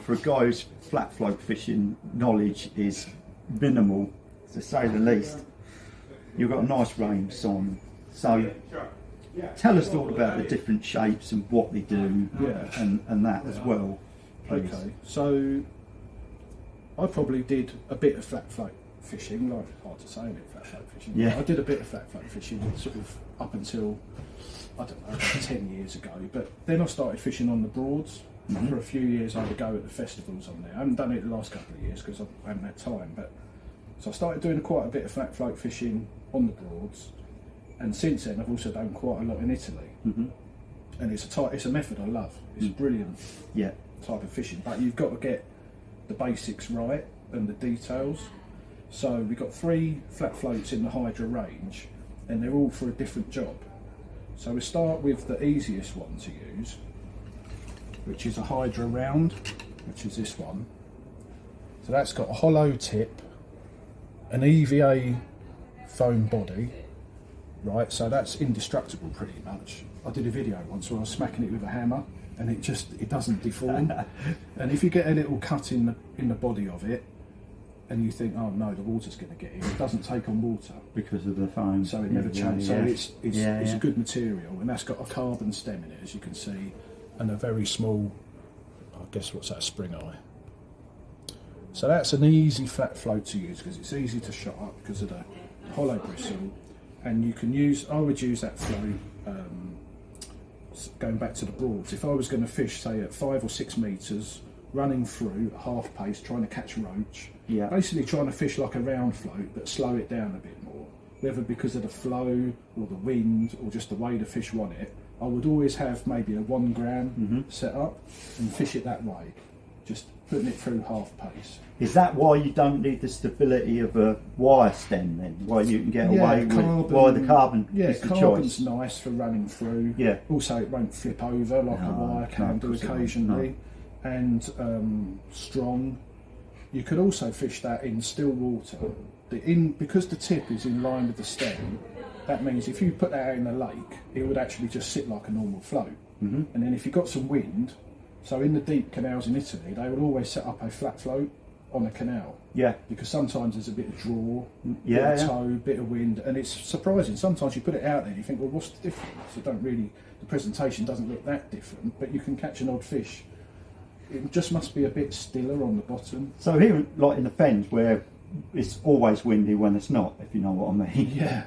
for a guy whose flat float fishing knowledge is minimal, to say the least, you've got a nice range, Simon. So tell us all about the different shapes and what they do, and that as well, please. Okay, so I probably did a bit of flat float fishing, like hard to say, a bit of flat float fishing. Yeah. I did a bit of flat float fishing sort of up until, I don't know, about 10 years ago, but then I started fishing on the Broads. For a few years I would go at the festivals on there. I haven't done it the last couple of years because I haven't had time, but so I started doing quite a bit of flat float fishing on the Broads, and since then I've also done quite a lot in Italy. And it's a method I love. It's a brilliant type of fishing, but you've got to get the basics right and the details. So we've got 3 flat floats in the Hydra range, and they're all for a different job. So we start with the easiest one to use, which is a Hydra Round, which is this one. So that's got a hollow tip, an EVA foam body, right? So that's indestructible pretty much. I did a video once where I was smacking it with a hammer, and it doesn't deform. And if you get a little cut in the body of it, and you think, oh no, the water's going to get in, it doesn't take on water Because of the foam. so it never changes. So it's a good material, and that's got a carbon stem in it, as you can see, and a very small, I guess what's that, a spring eye. So that's an easy flat float to use because it's easy to shut up because of the hollow bristle, and you can use, I would use that float going back to the Broads. If I was going to fish, say at 5 or 6 metres, running through at half pace, trying to catch roach, basically trying to fish like a round float but slow it down a bit more, whether because of the flow or the wind or just the way the fish want it, I would always have maybe a 1 gram set up and fish it that way, just putting it through half pace. Is that why you don't need the stability of a wire stem then? Why you can get away with why the carbon is the carbon's choice? nice for running through. Yeah. Also it won't flip over like a wire can do occasionally. And strong. You could also fish that in still water. Because the tip is in line with the stem, that means if you put that out in a lake, it would actually just sit like a normal float. And then if you got some wind, so in the deep canals in Italy, they would always set up a flat float on a canal. Yeah. Because sometimes there's a bit of draw, bit of tow, bit of wind, and it's surprising. Sometimes you put it out there and you think, well, what's the difference? The presentation doesn't look that different, but you can catch an odd fish. It just must be a bit stiller on the bottom. So here, like in the fens, where it's always windy when it's not, if you know what I mean. Yeah.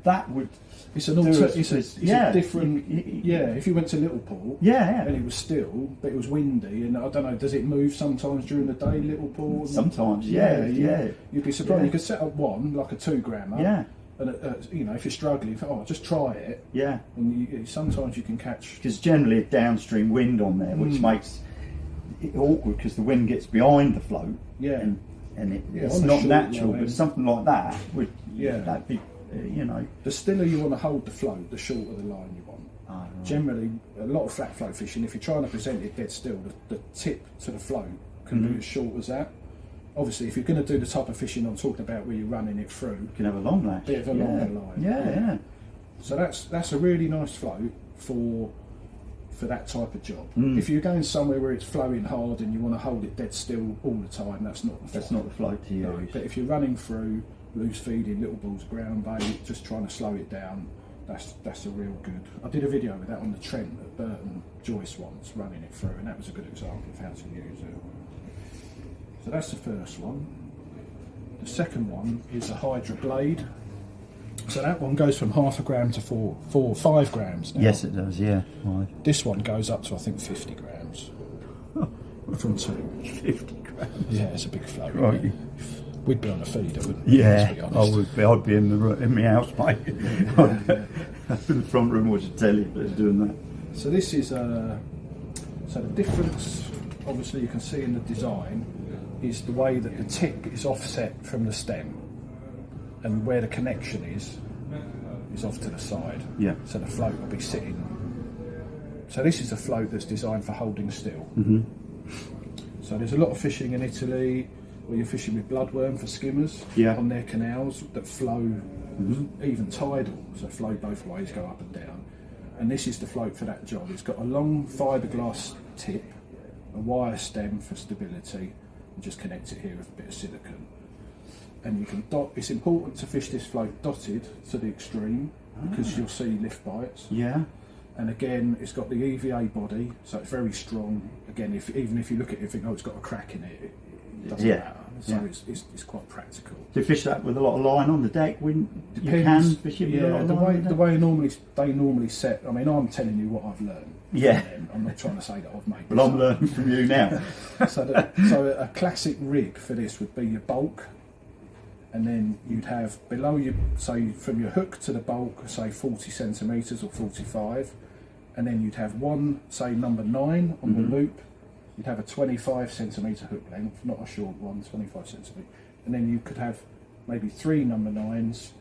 That would. It's an it's a different. If you went to Liverpool. And it was still, but it was windy, and I don't know. Does it move sometimes during the day, Liverpool? Sometimes, You'd be surprised. You could set up one like a 2 grammer. Yeah. And if you're struggling, just try it. Yeah. And sometimes you can catch. Because generally a downstream wind on there, which makes it awkward because the wind gets behind the float. Yeah. And it's not natural, but something like that would. That'd be. The stiller you want to hold the float, the shorter the line you want. Right. Generally, a lot of flat float fishing, if you're trying to present it dead still, the tip to the float can be as short as that. Obviously, if you're going to do the type of fishing I'm talking about where you're running it through, you can have a long lash. Bit of a longer line. So that's a really nice float for that type of job. If you're going somewhere where it's flowing hard and you want to hold it dead still all the time, that's not the float to use. No, but if you're running through, loose feeding, little balls, ground bait, just trying to slow it down, that's a real good. I did a video with that on the Trent at Burton Joyce once, running it through, and that was a good example of how to use it. So that's the first one. The second one is a Hydra Blade. So that one goes from 0.5 gram to 5 grams now. Yes, it does, yeah. This one goes up to, I think, 50 grams. From 2. 50 grams? Yeah, it's a big float. Right. We'd be on a feeder, wouldn't we? Yeah, I would be. I'd be in my house, mate. I'd be in the front room watching telly, but doing that. So this is so the difference, obviously, you can see in the design, is the way that the tip is offset from the stem, and where the connection is off to the side. Yeah. So the float will be sitting. So this is a float that's designed for holding still. So there's a lot of fishing in Italy where you're fishing with bloodworm for skimmers on their canals that flow, even tidal, so flow both ways, go up and down. And this is the float for that job. It's got a long fiberglass tip a wire stem for stability, and just connect it here with a bit of silicone. And you can dot. It's important to fish this float dotted to the extreme because you'll see lift bites. Yeah. And again, it's got the EVA body, so it's very strong. Again, even if you look at it and think, oh, it's got a crack in it, it doesn't matter. So it's quite practical. Do you fish that with a lot of line on the deck? When you can fish it with a lot of line on the way they normally set. I mean, I'm telling you what I've learned. Yeah. I'm not trying to say that I've made. Well, I'm learning from you now. So a classic rig for this would be your bulk, and then you'd have below you, say from your hook to the bulk, say 40 centimetres or 45, and then you'd have one, say number 9 on the loop. You'd have a 25 centimetre hook length, not a short one, 25 centimetre, and then you could have maybe 3 number 9s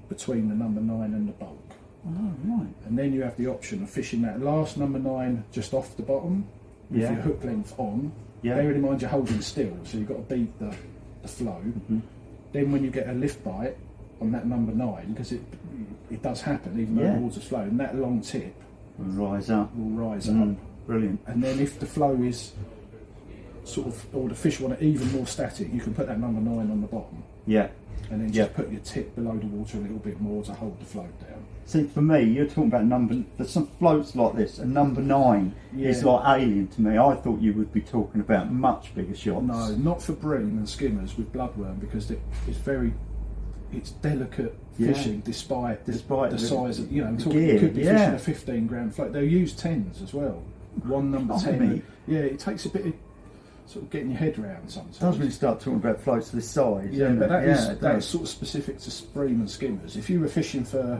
between the number 9 and the bulk. Oh, right. And then you have the option of fishing that last number 9 just off the bottom with your hook length on. Bearing in mind you're holding still, so you've got to beat the flow. Then when you get a lift bite on that number 9, because it does happen even though the water's flowing, that long tip will rise up. Brilliant. And then if the flow is sort of, or the fish want it even more static, you can put that number 9 on the bottom. Yeah. And then just put your tip below the water a little bit more to hold the float down. See, for me, you're talking about there's some floats like this, and number 9 is like alien to me. I thought you would be talking about much bigger shots. No, not for bream and skimmers with bloodworm, because it's delicate fishing despite the size of, you could be fishing a 15 gram float. They'll use 10s as well. One number 10. Yeah, it takes a bit of sort of getting your head around sometimes. It does when you start talking about floats this size. Yeah, but that is sort of specific to bream and skimmers. If you were fishing for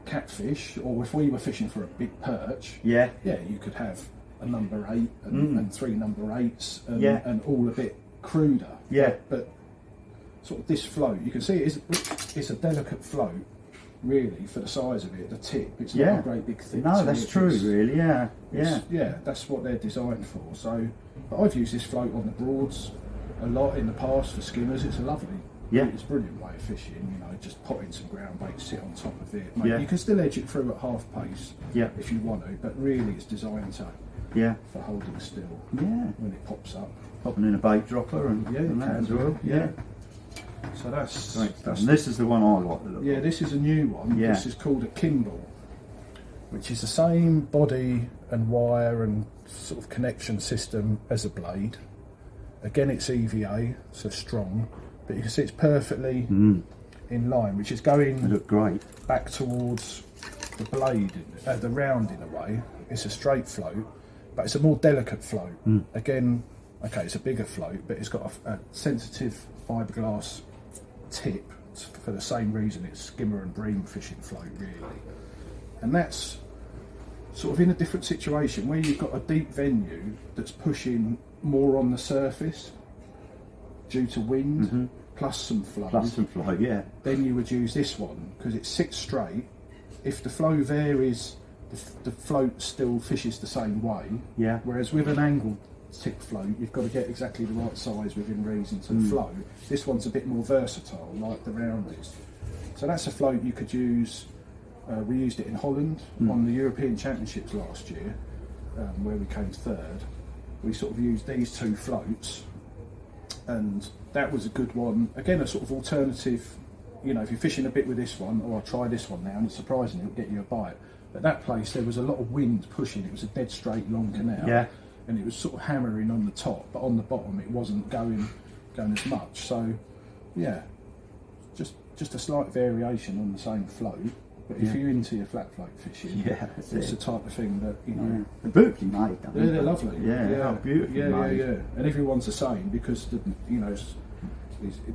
catfish, or if we were fishing for a big perch, you could have a number 8 and 3 number 8s and all a bit cruder. But sort of this float, you can see it's a delicate float, really, for the size of it. The tip, it's not a great big thing. No, that's true, really. That's what they're designed for. So, but I've used this float on the Broads a lot in the past for skimmers. It's a lovely, it's a brilliant way of fishing. Just pop in some ground bait, sit on top of it. You can still edge it through at half pace if you want to, but really it's designed for holding still when it pops up. Popping in a bait dropper and that as well. So that's and this is the one I like the look of. This is a new one. This is called a Kimble, which is the same body and wire and sort of connection system as a blade. Again, it's EVA, so strong, but you can see it's perfectly in line, which is going they look great back towards the blade, the round in a way. It's a straight float, but it's a more delicate float. Again, okay, it's a bigger float, but it's got a sensitive fiberglass tip for the same reason it's skimmer and bream fishing float, really. And that's sort of in a different situation where you've got a deep venue that's pushing more on the surface due to wind plus some flow. Then you would use this one because it sits straight. If the flow varies, the float still fishes the same way. Whereas with an angled tip float, you've got to get exactly the right size within reason to flow. This one's a bit more versatile, like the Round is. So that's a float you could use. We used it in Holland on the European Championships last year, where we came third. We sort of used these 2 floats, and that was a good one. Again, a sort of alternative. If you're fishing a bit with this one, I'll try this one now, and it's surprising it'll get you a bite. But that place, there was a lot of wind pushing. It was a dead straight long canal, and it was sort of hammering on the top, but on the bottom it wasn't going as much. So, just a slight variation on the same float. But if you're into your flat float fishing, it's the type of thing that they're beautifully made. They're lovely. Beautifully made. And everyone's the same because the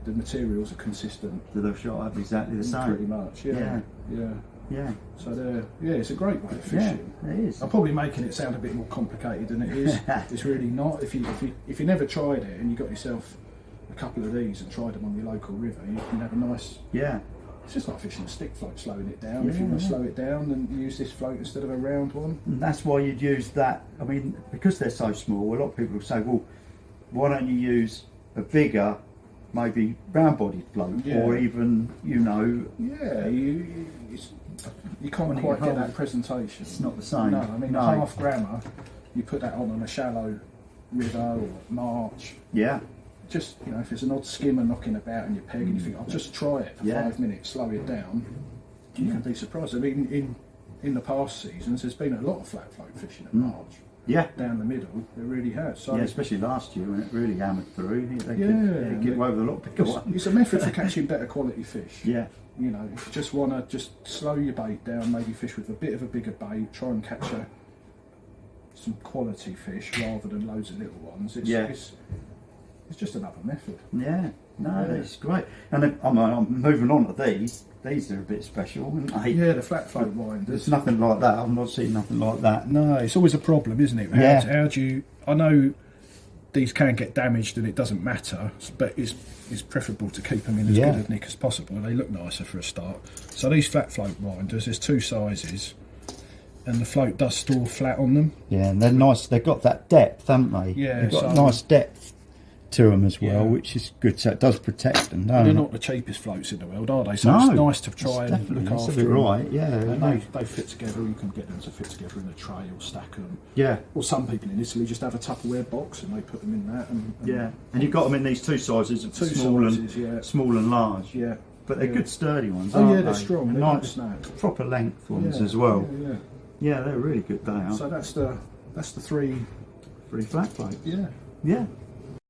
materials are consistent. They're shot exactly the same. Pretty much. So it's a great way of fishing. It is. I'm probably making it sound a bit more complicated than it is. It's really not. If you never tried it and you got yourself a couple of these and tried them on your local river, you can have a nice. It's just like fishing a stick float, slowing it down. If you want to slow it down, then use this float instead of a round one. And that's why you'd use that. I mean, because they're so small, a lot of people will say, well, why don't you use a bigger, maybe round-bodied float, or even, you can't quite get that presentation. It's not the same. No, I mean, a half grammer, you put that on a shallow river or march. Yeah. Just, you know, if there's an odd skimmer knocking about in your peg and you think, I'll just try it for 5 minutes, slow it down, you can be surprised. I mean, in the past seasons, there's been a lot of flat float fishing at March. Yeah. Down the middle, there really has. So Yeah, especially last year when it really hammered through. They Yeah, could get away with a lot bigger ones. it's a method for catching better quality fish. Yeah. You know, if you just want to just slow your bait down, maybe fish with a bit of a bigger bait, try and catch some quality fish rather than loads of little ones. It's just another method. Yeah, no, that's great. And then, I'm moving on to these. These are a bit special, aren't they? Yeah, the flat float winders. There's nothing like that. I've not seen nothing like that. No, it's always a problem, isn't it? How do you? I know these can get damaged and it doesn't matter, but it's preferable to keep them in as good a nick as possible. They look nicer for a start. So these flat float winders, there's 2 sizes, and the float does store flat on them. Yeah, and they're nice. They've got that depth, haven't they? Yeah, they've got nice depth to them as well, which is good. So it does protect them. They're not the cheapest floats in the world, are they? So it's nice to try and look after them. Right, yeah. And they fit together. You can get them to fit together in a tray or stack them. Yeah. Or some people in Italy just have a Tupperware box and they put them in that. And you've got them in these 2 sizes, small and large. Yeah. But they're good sturdy ones. Oh aren't yeah, they're they? strong. They're Nice, snap. proper length ones as well. Yeah. Yeah, they're really good. They are. So that's the 3 3 flat floats. Yeah. Yeah.